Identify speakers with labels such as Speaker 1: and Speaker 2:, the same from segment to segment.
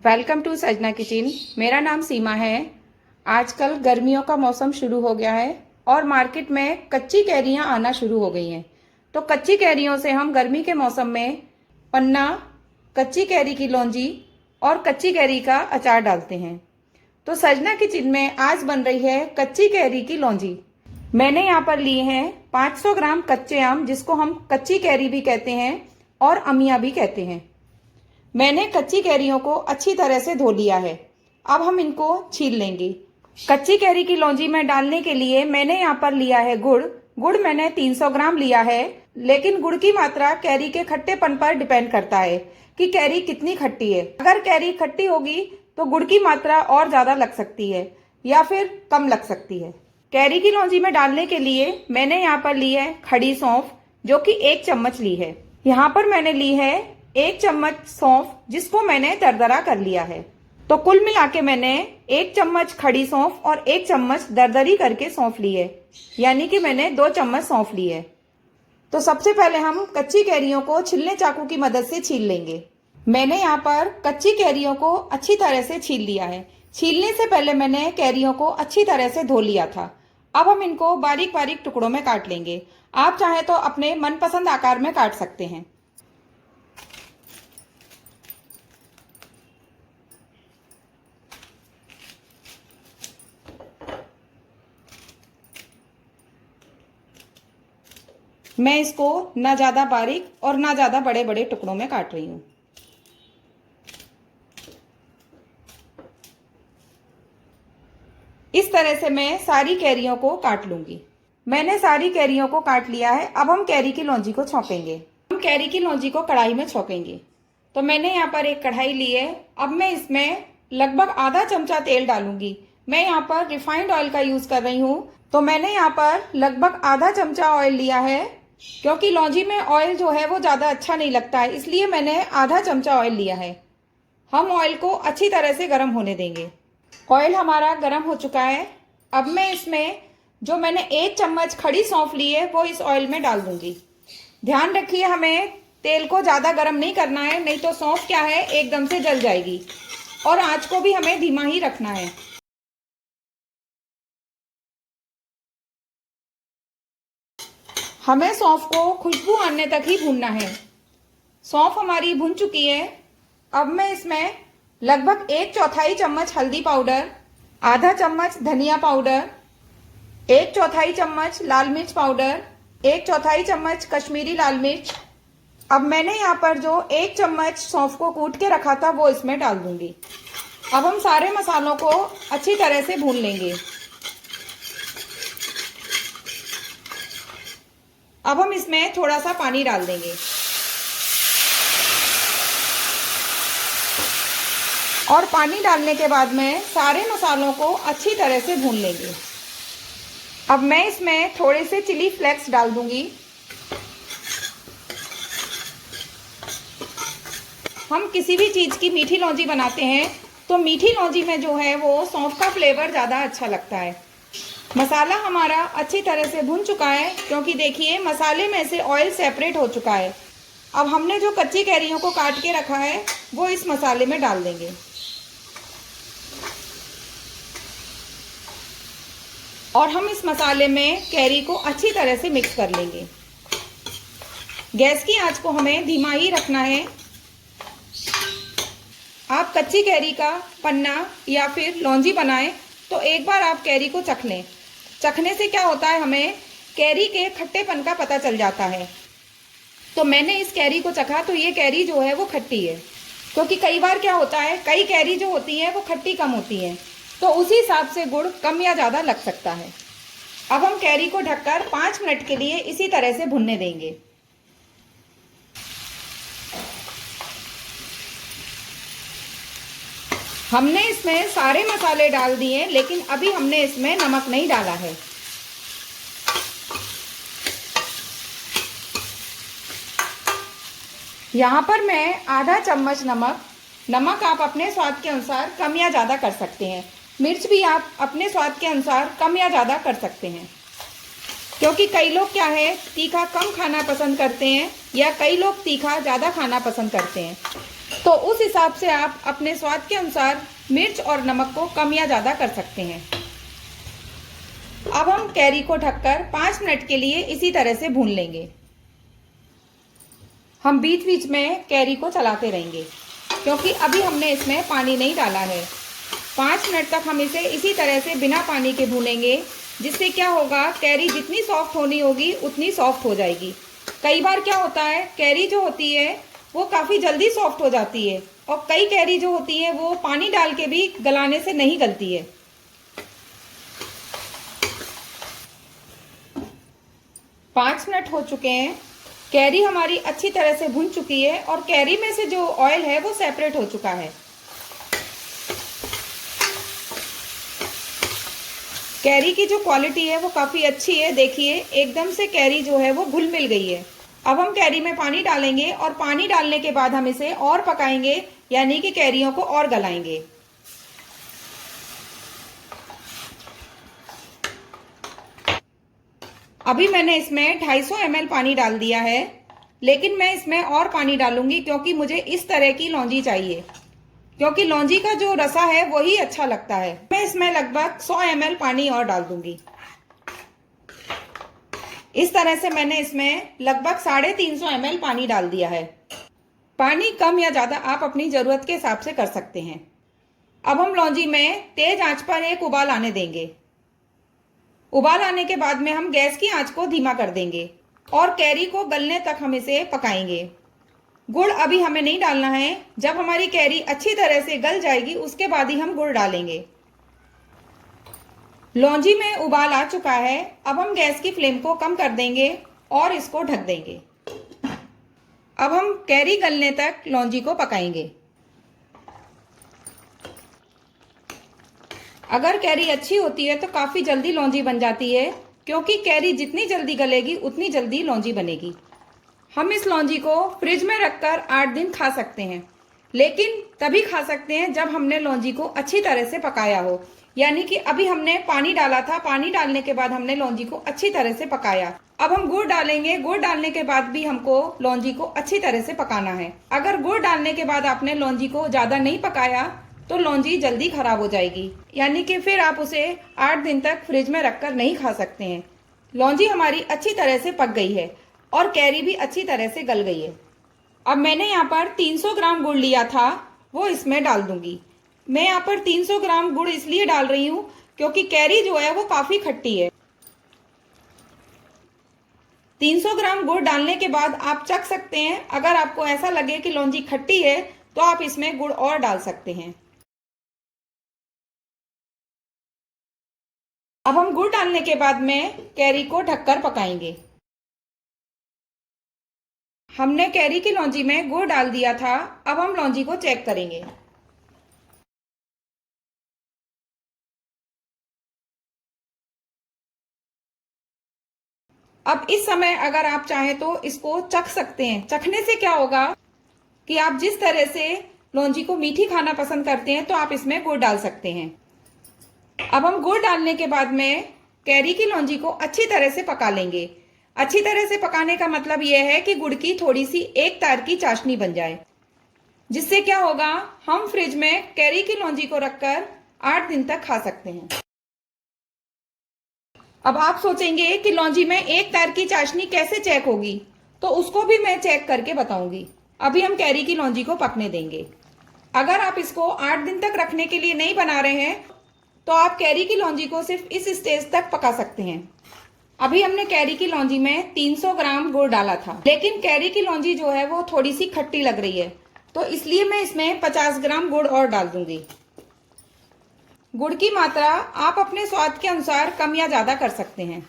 Speaker 1: Welcome to सजना kitchen. मेरा नाम सीमा है। आजकल गर्मियों का मौसम शुरू हो गया है और मार्केट में कच्ची कैरियां आना शुरू हो गई हैं। तो कच्ची कैरियों से हम गर्मी के मौसम में पन्ना, कच्ची कैरी की लौंजी और कच्ची कैरी का अचार डालते हैं। तो सजना किचन में आज बन रही है कच्ची कैरी की लौंजी। मैंने यहाँ पर लिए हैं 500 ग्राम कच्चे आम, जिसको हम कच्ची कैरी भी कहते हैं और अमिया भी कहते हैं। मैंने कच्ची कैरियों को अच्छी तरह से धो लिया है। अब हम इनको छील लेंगे। कच्ची कैरी की लौंजी में डालने के लिए मैंने यहाँ पर लिया है गुड़। गुड़ मैंने 300 ग्राम लिया है, लेकिन गुड़ की मात्रा कैरी के खट्टेपन पर डिपेंड करता है कि कैरी कितनी खट्टी है। अगर कैरी खट्टी होगी तो गुड़ की मात्रा और ज्यादा लग सकती है या फिर कम लग सकती है। कैरी की लौंजी में डालने के लिए मैंने यहाँ पर ली है खड़ी सौंफ, जो कि 1 चम्मच ली है। यहाँ पर मैंने ली है 1 चम्मच सौंफ, जिसको मैंने दरदरा कर लिया है। तो कुल मिला के मैंने 1 चम्मच खड़ी सौंफ और 1 चम्मच दरदरी करके सौंफ ली है, यानी कि मैंने 2 चम्मच सौंफ ली है। तो सबसे पहले हम कच्ची कैरियों को छिलने चाकू की मदद से छील लेंगे। मैंने यहाँ पर कच्ची कैरियों को अच्छी तरह से छील लिया है। छीलने से पहले मैंने कैरियों को अच्छी तरह से धो लिया था। अब हम इनको बारीक बारीक टुकड़ों में काट लेंगे। आप चाहे तो अपने मनपसंद आकार में काट सकते हैं। मैं इसको ना ज्यादा बारीक और ना ज्यादा बड़े बड़े टुकड़ों में काट रही हूं। इस तरह से मैं सारी कैरियों को काट लूंगी। मैंने सारी कैरियों को काट लिया है। अब हम कैरी की लौंजी को छौंकेंगे। हम कैरी की लौंजी को कढ़ाई में छौंकेंगे। तो मैंने यहाँ पर एक कढ़ाई ली है। अब मैं इसमें लगभग आधा चमचा तेल डालूंगी। मैं यहाँ पर रिफाइंड ऑयल का यूज कर रही हूँ। तो मैंने यहाँ पर लगभग आधा चमचा ऑयल लिया है, क्योंकि लौंजी में ऑयल जो है वो ज्यादा अच्छा नहीं लगता है, इसलिए मैंने आधा चमचा ऑयल लिया है। हम ऑयल को अच्छी तरह से गर्म होने देंगे। ऑयल हमारा गर्म हो चुका है। अब मैं इसमें जो मैंने 1 चम्मच खड़ी सौंफ ली है वो इस ऑयल में डाल दूंगी। ध्यान रखिए, हमें तेल को ज्यादा गर्म नहीं करना है, नहीं तो सौंफ क्या है एकदम से जल जाएगी। और आंच को भी हमें धीमा ही रखना है। हमें सौंफ को खुशबू आने तक ही भूनना है। सौंफ हमारी भुन चुकी है। अब मैं इसमें लगभग 1/4 चम्मच हल्दी पाउडर, आधा चम्मच धनिया पाउडर, 1/4 चम्मच लाल मिर्च पाउडर, 1/4 चम्मच कश्मीरी लाल मिर्च। अब मैंने यहाँ पर जो 1 चम्मच सौंफ को कूट के रखा था वो इसमें डाल दूंगी। अब हम सारे मसालों को अच्छी तरह से भून लेंगे। अब हम इसमें थोड़ा सा पानी डाल देंगे और पानी डालने के बाद में सारे मसालों को अच्छी तरह से भून लेंगे। अब मैं इसमें थोड़े से चिली फ्लेक्स डाल दूंगी। हम किसी भी चीज की मीठी लौंजी बनाते हैं तो मीठी लौंजी में जो है वो सौंफ का फ्लेवर ज्यादा अच्छा लगता है। मसाला हमारा अच्छी तरह से भुन चुका है, क्योंकि देखिए मसाले में से ऑयल सेपरेट हो चुका है। अब हमने जो कच्ची कैरियों को काट के रखा है वो इस मसाले में डाल देंगे। और हम इस मसाले में कैरी को अच्छी तरह से मिक्स कर लेंगे। गैस की आंच को हमें धीमा ही रखना है। आप कच्ची कैरी का पन्ना या फिर लौंजी बनाएं तो एक बार आप कैरी को चख लें। चखने से क्या होता है, हमें कैरी के खट्टेपन का पता चल जाता है। तो मैंने इस कैरी को चखा तो ये कैरी जो है वो खट्टी है, क्योंकि कई बार क्या होता है कई कैरी जो होती है वो खट्टी कम होती है, तो उसी हिसाब से गुड़ कम या ज्यादा लग सकता है। अब हम कैरी को ढककर 5 मिनट के लिए इसी तरह से भुनने देंगे। हमने इसमें सारे मसाले डाल दिए, लेकिन अभी हमने इसमें नमक नहीं डाला है। यहाँ पर मैं आधा चम्मच नमक आप अपने स्वाद के अनुसार कम या ज्यादा कर सकते हैं। मिर्च भी आप अपने स्वाद के अनुसार कम या ज्यादा कर सकते हैं, क्योंकि कई लोग क्या है तीखा कम खाना पसंद करते हैं या कई लोग तीखा ज्यादा खाना पसंद करते हैं। तो उस हिसाब से आप अपने स्वाद के अनुसार मिर्च और नमक को कम या ज़्यादा कर सकते हैं। अब हम कैरी को ढककर 5 मिनट के लिए इसी तरह से भून लेंगे। हम बीच बीच में कैरी को चलाते रहेंगे क्योंकि अभी हमने इसमें पानी नहीं डाला है। 5 मिनट तक हम इसे इसी तरह से बिना पानी के भूनेंगे, जिससे क्या होगा, कैरी जितनी सॉफ्ट होनी होगी उतनी सॉफ्ट हो जाएगी। कई बार क्या होता है, कैरी जो होती है वो काफ़ी जल्दी सॉफ्ट हो जाती है और कई कैरी जो होती है वो पानी डाल के भी गलाने से नहीं गलती है। पाँच मिनट हो चुके हैं। कैरी हमारी अच्छी तरह से भुन चुकी है और कैरी में से जो ऑयल है वो सेपरेट हो चुका है। कैरी की जो क्वालिटी है वो काफ़ी अच्छी है। देखिए एकदम से कैरी जो है वो घुल मिल गई है। अब हम कैरी में पानी डालेंगे और पानी डालने के बाद हम इसे और पकाएंगे, यानी कि कैरियों को और गलाएंगे। अभी मैंने इसमें 250 ml पानी डाल दिया है, लेकिन मैं इसमें और पानी डालूंगी क्योंकि मुझे इस तरह की लौंजी चाहिए, क्योंकि लौंजी का जो रसा है वही अच्छा लगता है। मैं इसमें लगभग 100 ml पानी और डाल दूंगी। इस तरह से मैंने इसमें लगभग 350 ml पानी डाल दिया है। पानी कम या ज़्यादा आप अपनी ज़रूरत के हिसाब से कर सकते हैं। अब हम लौंजी में तेज आंच पर एक उबाल आने देंगे। उबाल आने के बाद में हम गैस की आंच को धीमा कर देंगे और कैरी को गलने तक हम इसे पकाएंगे। गुड़ अभी हमें नहीं डालना है। जब हमारी कैरी अच्छी तरह से गल जाएगी उसके बाद ही हम गुड़ डालेंगे। लौंजी में उबाल आ चुका है। अब हम गैस की फ्लेम को कम कर देंगे और इसको ढक देंगे। अब हम कैरी गलने तक लौंजी को पकाएंगे। अगर कैरी अच्छी होती है तो काफ़ी जल्दी लौंजी बन जाती है, क्योंकि कैरी जितनी जल्दी गलेगी उतनी जल्दी लौंजी बनेगी। हम इस लौंजी को फ्रिज में रखकर 8 दिन खा सकते हैं, लेकिन तभी खा सकते हैं जब हमने लौंजी को अच्छी तरह से पकाया हो। यानी कि अभी हमने पानी डाला था, पानी डालने के बाद हमने लौंजी को अच्छी तरह से पकाया। अब हम गुड़ डालेंगे। गुड़ डालने के बाद भी हमको लौंजी को अच्छी तरह से पकाना है। अगर गुड़ डालने के बाद आपने लौंजी को ज़्यादा नहीं पकाया तो लौंजी जल्दी खराब हो जाएगी, यानी कि फिर आप उसे 8 दिन तक फ्रिज में रखकर नहीं खा सकते हैं। लौंजी हमारी अच्छी तरह से पक गई है और कैरी भी अच्छी तरह से गल गई है। अब मैंने यहाँ पर 300 ग्राम गुड़ लिया था, वो इसमें डाल दूंगी। मैं यहाँ पर 300 ग्राम गुड़ इसलिए डाल रही हूँ क्योंकि कैरी जो है वो काफ़ी खट्टी है। 300 ग्राम गुड़ डालने के बाद आप चख सकते हैं। अगर आपको ऐसा लगे कि लौंजी खट्टी है तो आप इसमें गुड़ और डाल सकते हैं। अब हम गुड़ डालने के बाद में कैरी को ढककर पकाएंगे। हमने कैरी की लौंजी में गुड़ डाल दिया था। अब हम लौंजी को चेक करेंगे। अब इस समय अगर आप चाहें तो इसको चख सकते हैं। चखने से क्या होगा कि आप जिस तरह से लौंजी को मीठी खाना पसंद करते हैं तो आप इसमें गुड़ डाल सकते हैं। अब हम गुड़ डालने के बाद में कैरी की लौंजी को अच्छी तरह से पका लेंगे। अच्छी तरह से पकाने का मतलब यह है कि गुड़ की थोड़ी सी एक तार की चाशनी बन जाए, जिससे क्या होगा, हम फ्रिज में कैरी की लौंजी को रखकर 8 दिन तक खा सकते हैं। अब आप सोचेंगे कि लौंजी में एक तार की चाशनी कैसे चेक होगी, तो उसको भी मैं चेक करके बताऊंगी। अभी हम कैरी की लौंजी को पकने देंगे। अगर आप इसको 8 दिन तक रखने के लिए नहीं बना रहे हैं तो आप कैरी की लौंजी को सिर्फ इस स्टेज तक पका सकते हैं। अभी हमने कैरी की लौंजी में 300 ग्राम गुड़ डाला था, लेकिन कैरी की लौंजी जो है वो थोड़ी सी खट्टी लग रही है, तो इसलिए मैं इसमें 50 ग्राम गुड़ और डाल दूंगी। गुड़ की मात्रा आप अपने स्वाद के अनुसार कम या ज्यादा कर सकते हैं।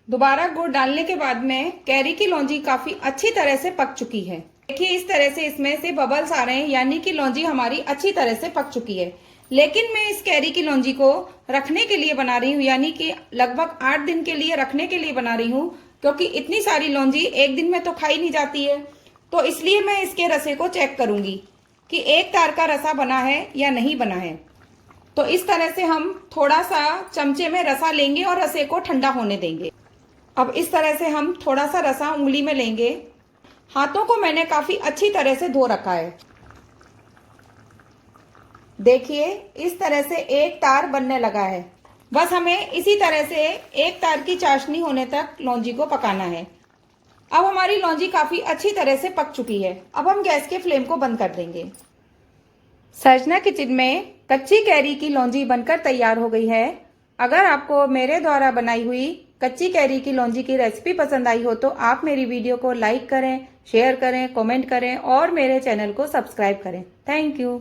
Speaker 1: दोबारा गुड़ डालने के बाद में कैरी की लौंजी काफी अच्छी तरह से पक चुकी है। देखिए इस तरह से इसमें से बबल्स आ रहे हैं, यानी कि लौंजी हमारी अच्छी तरह से पक चुकी है। लेकिन मैं इस कैरी की लौंजी को रखने के लिए बना रही हूँ, यानी कि लगभग 8 दिन के लिए रखने के लिए बना रही हूँ, क्योंकि इतनी सारी लौंजी एक दिन में तो खाई नहीं जाती है। तो इसलिए मैं इसके रसे को चेक करूंगी कि एक तार का रसा बना है या नहीं बना है। तो इस तरह से हम थोड़ा सा चमचे में रसा लेंगे और रसे को ठंडा होने देंगे। अब इस तरह से हम थोड़ा सा रसा उंगली में लेंगे हाथों को मैंने काफी अच्छी तरह से धो रखा है। देखिए इस तरह से एक तार बनने लगा है। बस हमें इसी तरह से एक तार की चाशनी होने तक लौंजी को पकाना है। अब हमारी लौंजी काफी अच्छी तरह से पक चुकी है। अब हम गैस के फ्लेम को बंद कर देंगे। सर्जना किचन में कच्ची कैरी की लौंजी बनकर तैयार हो गई है। अगर आपको मेरे द्वारा बनाई हुई कच्ची कैरी की लौंजी की रेसिपी पसंद आई हो तो आप मेरी वीडियो को लाइक करें, शेयर करें, कमेंट करें और मेरे चैनल को सब्सक्राइब करें। Thank you.